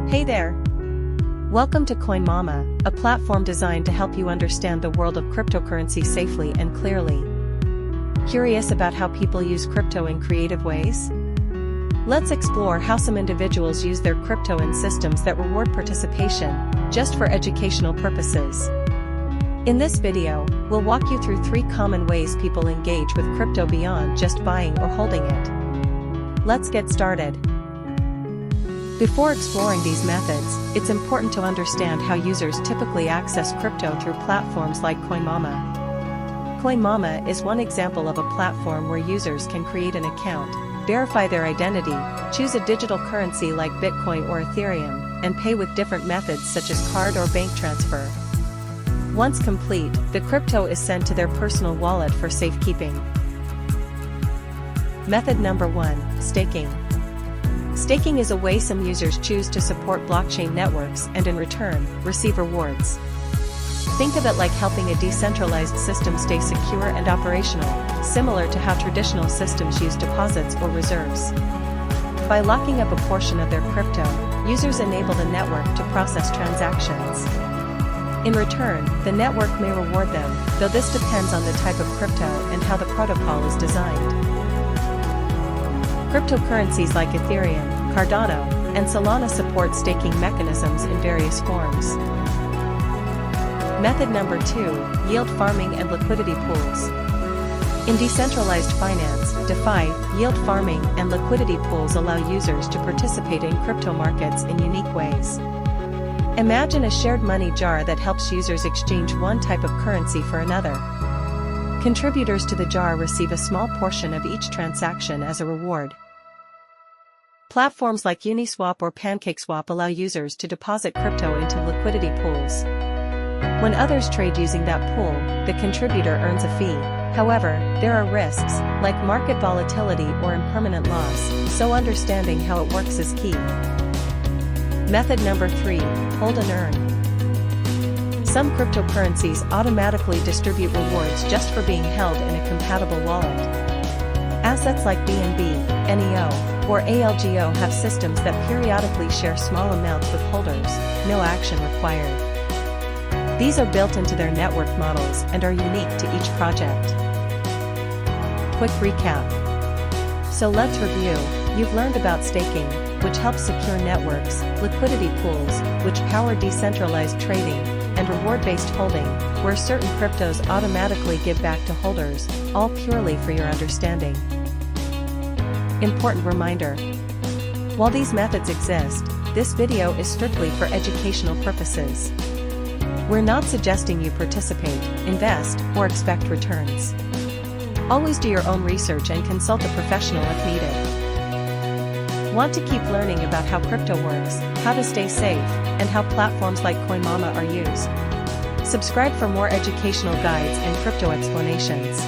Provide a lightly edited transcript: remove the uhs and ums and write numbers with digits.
Hey there! Welcome to Coinmama, a platform designed to help you understand the world of cryptocurrency safely and clearly. Curious about how people use crypto in creative ways? Let's explore how some individuals use their crypto in systems that reward participation, just for educational purposes. In this video, we'll walk you through 3 common ways people engage with crypto beyond just buying or holding it. Let's get started. Before exploring these methods, it's important to understand how users typically access crypto through platforms like Coinmama. Coinmama is one example of a platform where users can create an account, verify their identity, choose a digital currency like Bitcoin or Ethereum, and pay with different methods such as card or bank transfer. Once complete, the crypto is sent to their personal wallet for safekeeping. Method number 1, staking. Staking is a way some users choose to support blockchain networks and in return, receive rewards. Think of it like helping a decentralized system stay secure and operational, similar to how traditional systems use deposits or reserves. By locking up a portion of their crypto, users enable the network to process transactions. In return, the network may reward them, though this depends on the type of crypto and how the protocol is designed. Cryptocurrencies like Ethereum, Cardano, and Solana support staking mechanisms in various forms. Method number 2, yield farming and liquidity pools. In decentralized finance, DeFi, yield farming and liquidity pools allow users to participate in crypto markets in unique ways. Imagine a shared money jar that helps users exchange one type of currency for another. Contributors to the jar receive a small portion of each transaction as a reward. Platforms like Uniswap or PancakeSwap allow users to deposit crypto into liquidity pools. When others trade using that pool, the contributor earns a fee. However, there are risks, like market volatility or impermanent loss, so understanding how it works is key. Method number 3, hold and earn. Some cryptocurrencies automatically distribute rewards just for being held in a compatible wallet. Assets like BNB, NEO, or ALGO have systems that periodically share small amounts with holders, no action required. These are built into their network models and are unique to each project. Quick recap. So let's review. You've learned about staking, which helps secure networks, liquidity pools, which power decentralized trading, and reward-based holding, where certain cryptos automatically give back to holders, all purely for your understanding. Important reminder. While these methods exist, this video is strictly for educational purposes. We're not suggesting you participate, invest, or expect returns. Always do your own research and consult a professional if needed. Want to keep learning about how crypto works, how to stay safe, and how platforms like Coinmama are used? Subscribe for more educational guides and crypto explanations.